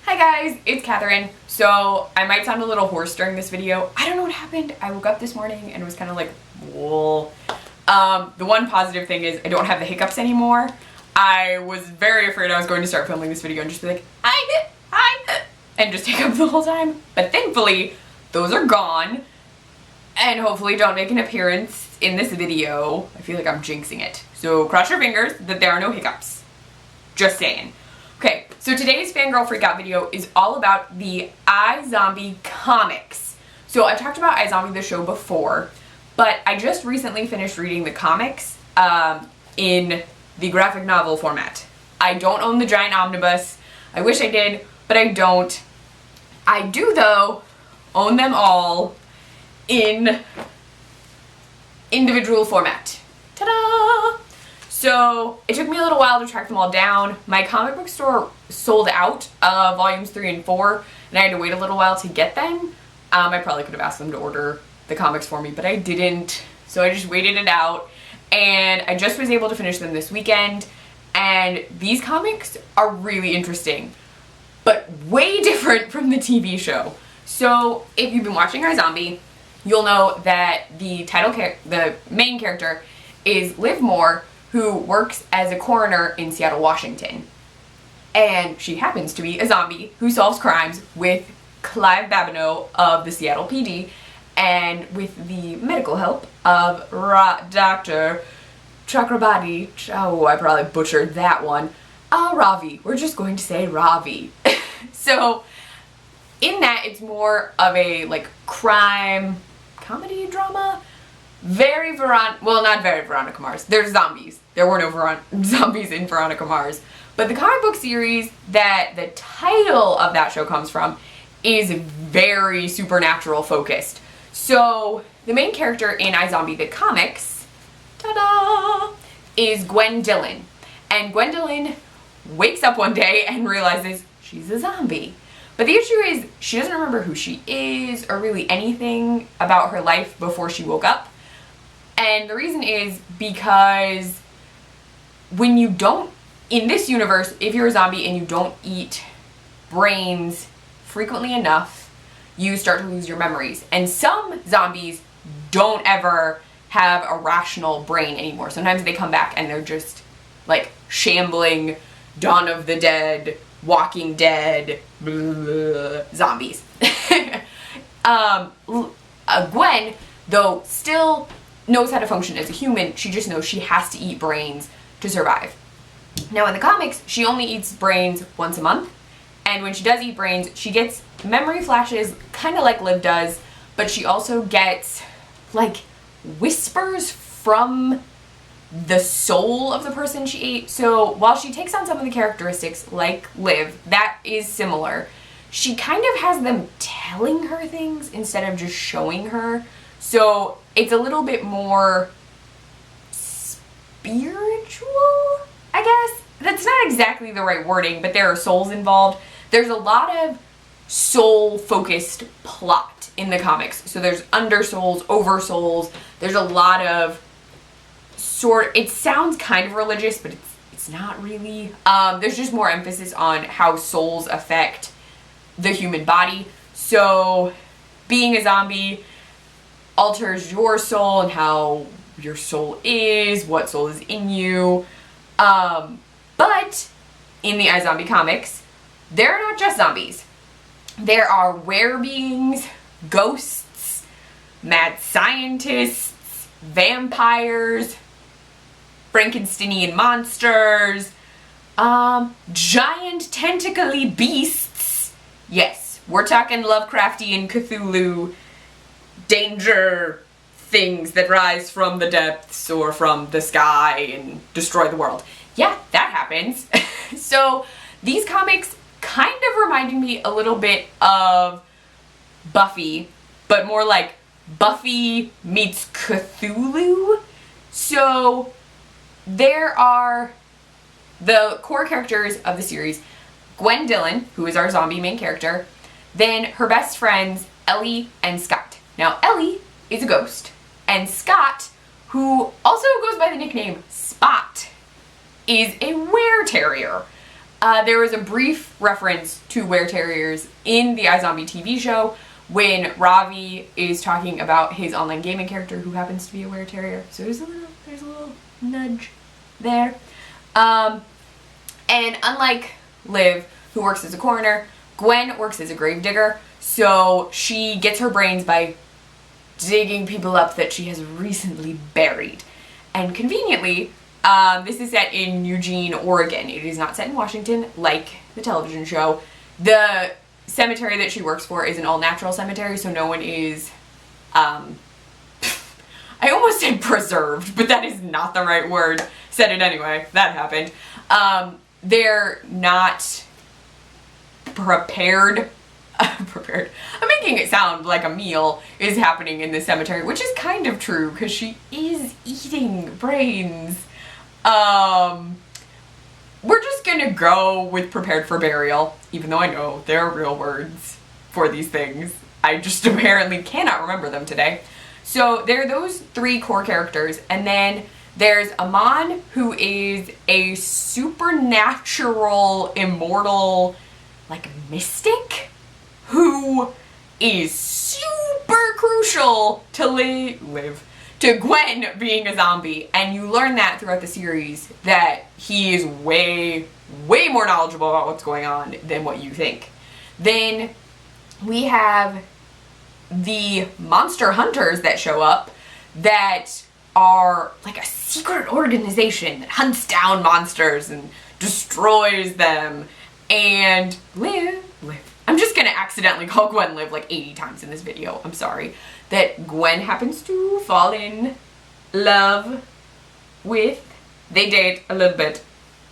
Hi guys, it's Catherine. So I might sound a little hoarse during this video. I don't know what happened. I woke up this morning and it was kind of like, whoa. The one positive thing is I don't have the hiccups anymore. I was very afraid I was going to start filming this video and just be like, and just hiccup the whole time. But thankfully, those are gone and hopefully don't make an appearance in this video. I feel like I'm jinxing it. So cross your fingers that there are no hiccups. Just saying. Okay, so today's Fangirl Freakout video is all about the iZombie comics. So I talked about iZombie the show before, but I just recently finished reading the comics in the graphic novel format. I don't own the giant omnibus. I wish I did, but I don't. I do, though, own them all in individual format. Ta-da! So it took me a little while to track them all down. My comic book store sold out volumes 3 and 4, and I had to wait a little while to get them. I probably could have asked them to order the comics for me, but I didn't. So I just waited it out, and I just was able to finish them this weekend. And these comics are really interesting, but way different from the TV show. So if you've been watching iZombie, you'll know that the main character is Liv Moore, who works as a coroner in Seattle, Washington. And she happens to be a zombie who solves crimes with Clive Babineau of the Seattle PD and with the medical help of Dr. Chakrabarti. Oh, I probably butchered that one. Ravi. We're just going to say Ravi. So, in that, it's more of a, like, crime comedy drama. Not very Veronica Mars. There's zombies. There were no zombies in Veronica Mars. But the comic book series that the title of that show comes from is very supernatural focused. So the main character in iZombie the comics, ta-da, is Gwen Dillon. And Gwen Dillon wakes up one day and realizes she's a zombie. But the issue is she doesn't remember who she is or really anything about her life before she woke up. And the reason is because when you don't, in this universe, if you're a zombie and you don't eat brains frequently enough, you start to lose your memories. And some zombies don't ever have a rational brain anymore. Sometimes they come back and they're just like shambling, Dawn of the Dead, Walking Dead, blah, zombies. Gwen, though, still knows how to function as a human. She just knows she has to eat brains to survive. Now in the comics, she only eats brains once a month, and when she does eat brains, she gets memory flashes, kind of like Liv does, but she also gets like whispers from the soul of the person she ate. So while she takes on some of the characteristics like Liv, that is similar, she kind of has them telling her things instead of just showing her. So it's a little bit more spiritual, I guess. That's not exactly the right wording, but there are souls involved. There's a lot of soul-focused plot in the comics. So there's undersouls, oversouls. There's a lot of it sounds kind of religious, but it's not really. There's just more emphasis on how souls affect the human body. So being a zombie alters your soul and how your soul is, what soul is in you. But in the iZombie comics, they're not just zombies. There are were-beings, ghosts, mad scientists, vampires, Frankensteinian monsters, giant tentacly beasts. Yes, we're talking Lovecraftian Cthulhu danger things that rise from the depths or from the sky and destroy the world. Yeah, that happens. So these comics kind of reminded me a little bit of Buffy, but more like Buffy meets Cthulhu. So there are the core characters of the series, Gwen Dillon, who is our zombie main character, then her best friends, Ellie and Scott. Now, Ellie is a ghost, and Scott, who also goes by the nickname Spot, is a were-terrier. There was a brief reference to were-terriers in the iZombie TV show when Ravi is talking about his online gaming character who happens to be a were-terrier. So there's a little nudge there. And unlike Liv, who works as a coroner, Gwen works as a gravedigger. So she gets her brains by digging people up that she has recently buried. And conveniently, this is set in Eugene, Oregon. It is not set in Washington, like the television show. The cemetery that she works for is an all-natural cemetery, so no one is, I almost said preserved, but that is not the right word. Said it anyway. That happened. They're not prepared. Prepared. I'm making it sound like a meal is happening in the cemetery, which is kind of true, because she is eating brains. We're just gonna go with prepared for burial, even though I know there are real words for these things. I just apparently cannot remember them today. So there are those three core characters, and then there's Amon, who is a supernatural, immortal, like, mystic, who is super crucial to to Gwen being a zombie, and you learn that throughout the series, that he is way more knowledgeable about what's going on than what you think. Then we have the monster hunters that show up that are like a secret organization that hunts down monsters and destroys them. And Liv. I'm just gonna accidentally call Gwen Liv like 80 times in this video. I'm sorry. That Gwen happens to fall in love with. They date a little bit.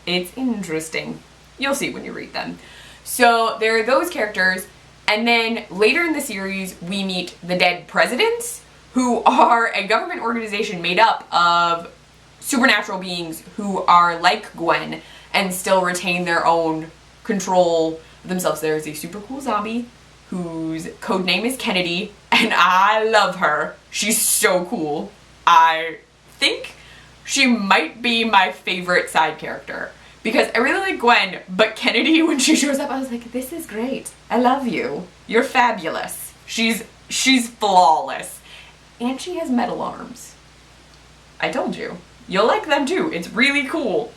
It's interesting. You'll see when you read them. So there are those characters, and then later in the series we meet the Dead Presidents, who are a government organization made up of supernatural beings who are like Gwen and still retain their own control themselves. There's a super cool zombie whose code name is Kennedy, and I love her. She's so cool. I think she might be my favorite side character, because I really like Gwen, but Kennedy, when she shows up, I was like, this is great. I love you. You're fabulous. She's flawless. And she has metal arms. I told you. You'll like them too. It's really cool.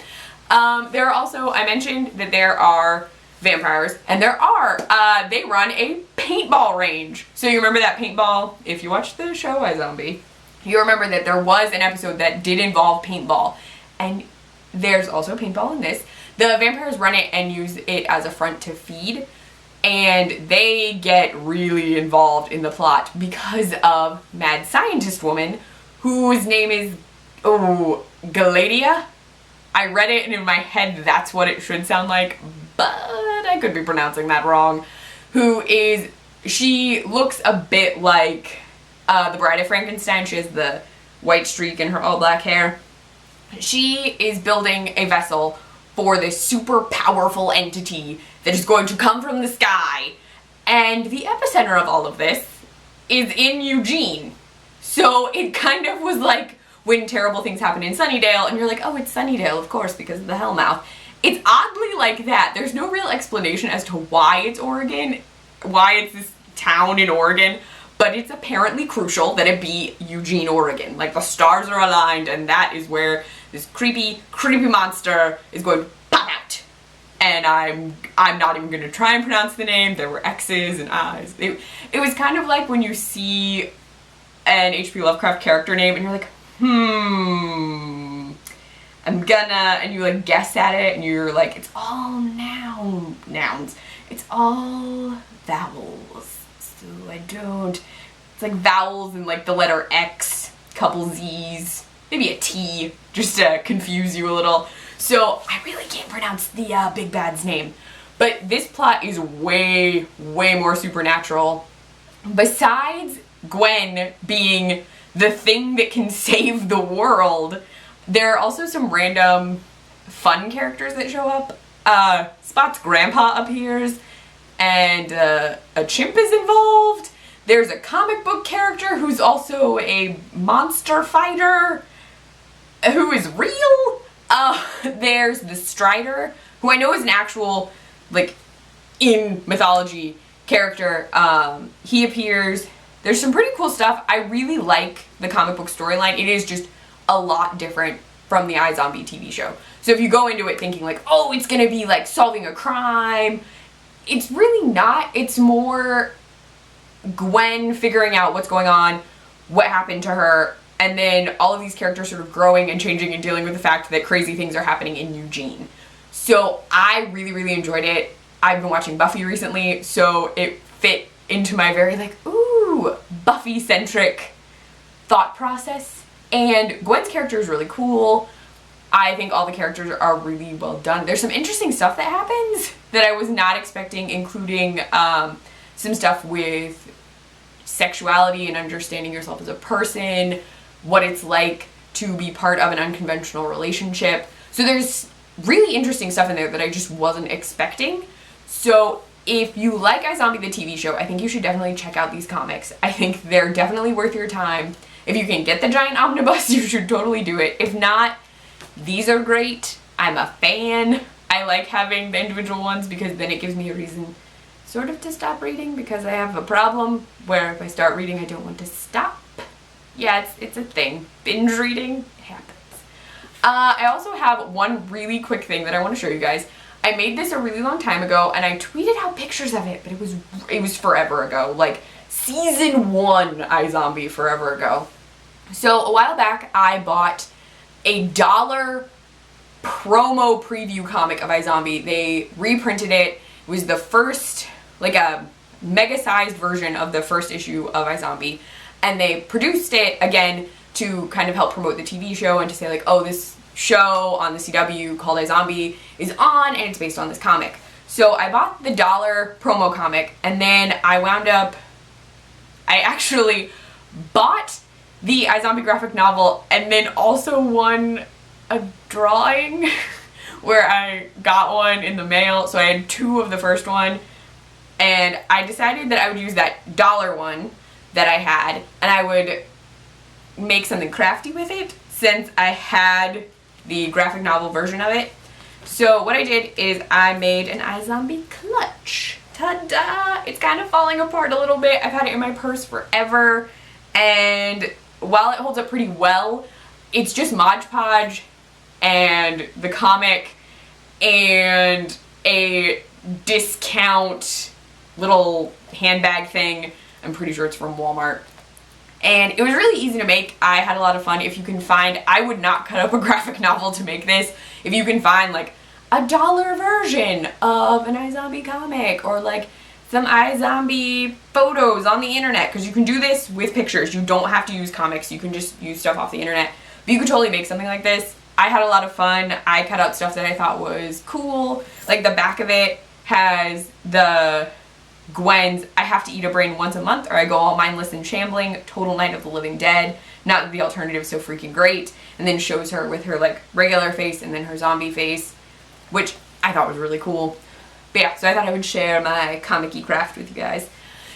There are also, I mentioned that there are vampires, and they run a paintball range. So you remember that paintball, if you watched the show iZombie, you remember that there was an episode that did involve paintball, and there's also paintball in this. The vampires run it and use it as a front to feed, and they get really involved in the plot because of mad scientist woman whose name is, Galadia. I read it and in my head that's what it should sound like, but I could be pronouncing that wrong. She looks a bit like the Bride of Frankenstein. She has the white streak in her all black hair. She is building a vessel for this super powerful entity that is going to come from the sky. And the epicenter of all of this is in Eugene. So it kind of was like when terrible things happen in Sunnydale and you're like, oh, it's Sunnydale, of course, because of the Hellmouth. It's oddly like that. There's no real explanation as to why it's Oregon, why it's this town in Oregon, but it's apparently crucial that it be Eugene, Oregon. Like, the stars are aligned, and that is where this creepy monster is going to pop out. And I'm not even going to try and pronounce the name. There were X's and I's. It was kind of like when you see an H.P. Lovecraft character name and you're like, and you like guess at it, and you're like, it's all nouns. It's all vowels. So it's like vowels and like the letter X, couple Z's, maybe a T, just to confuse you a little. So I really can't pronounce the big bad's name. But this plot is way more supernatural. Besides Gwen being the thing that can save the world, there are also some random fun characters that show up. Spot's grandpa appears, and a chimp is involved. There's a comic book character who's also a monster fighter who is real. There's the Strider, who I know is an actual, like, in mythology character. He appears. There's some pretty cool stuff. I really like the comic book storyline. It is just a lot different from the iZombie TV show. So if you go into it thinking like, oh, it's gonna be like solving a crime, it's really not. It's more Gwen figuring out what's going on, what happened to her, and then all of these characters sort of growing and changing and dealing with the fact that crazy things are happening in Eugene. So I really, really enjoyed it. I've been watching Buffy recently, so it fit into my very like, ooh, Buffy-centric thought process. And Gwen's character is really cool. I think all the characters are really well done. There's some interesting stuff that happens that I was not expecting, including some stuff with sexuality and understanding yourself as a person, what it's like to be part of an unconventional relationship. So there's really interesting stuff in there that I just wasn't expecting. So if you like iZombie the TV show, I think you should definitely check out these comics. I think they're definitely worth your time. If you can get the giant omnibus, you should totally do it. If not, these are great. I'm a fan. I like having the individual ones because then it gives me a reason sort of to stop reading, because I have a problem where if I start reading I don't want to stop. Yeah, it's a thing. Binge reading happens. I also have one really quick thing that I want to show you guys. I made this a really long time ago and I tweeted out pictures of it, but it was forever ago. Like season 1 iZombie forever ago. So a while back I bought a $1 promo preview comic of iZombie. They reprinted it. It was the first, like a mega-sized version of the first issue of iZombie. And they produced it again to kind of help promote the TV show and to say like, oh, this show on the CW called iZombie is on and it's based on this comic. So I bought the $1 promo comic and then I actually bought the iZombie graphic novel and then also won a drawing where I got one in the mail. So I had 2 of the first one and I decided that I would use that $1 one that I had and I would make something crafty with it since I had the graphic novel version of it. So what I did is I made an iZombie clutch. Ta-da! It's kind of falling apart a little bit. I've had it in my purse forever and while it holds up pretty well, it's just Mod Podge and the comic and a discount little handbag thing. I'm pretty sure it's from Walmart. And it was really easy to make. I had a lot of fun. If you can find, I would not cut up a graphic novel to make this. If you can find like a $1 version of an iZombie comic or like some iZombie photos on the internet, because you can do this with pictures. You don't have to use comics. You can just use stuff off the internet. But you could totally make something like this. I had a lot of fun. I cut out stuff that I thought was cool. Like the back of it has the Gwen's I have to eat a brain once a month or I go all mindless and shambling, total Night of the Living Dead. Not that the alternative is so freaking great. And then shows her with her like regular face and then her zombie face, which I thought was really cool. But yeah, so I thought I would share my comic-y craft with you guys.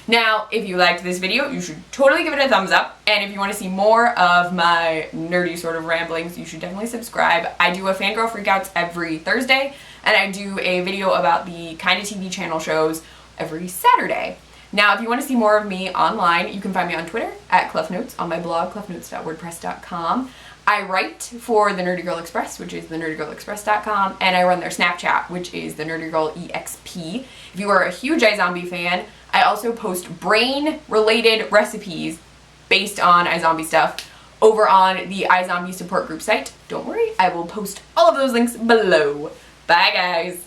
Now, if you liked this video, you should totally give it a thumbs up. And if you want to see more of my nerdy sort of ramblings, you should definitely subscribe. I do a Fangirl Freakouts every Thursday, and I do a video about the kind of TV channel shows every Saturday. Now, if you want to see more of me online, you can find me on Twitter at ClefNotes, on my blog, clefnotes.wordpress.com. I write for the Nerdy Girl Express, which is thenerdygirlexpress.com, and I run their Snapchat, which is the Nerdy Girl EXP. If you are a huge iZombie fan, I also post brain-related recipes based on iZombie stuff over on the iZombie support group site. Don't worry, I will post all of those links below. Bye, guys!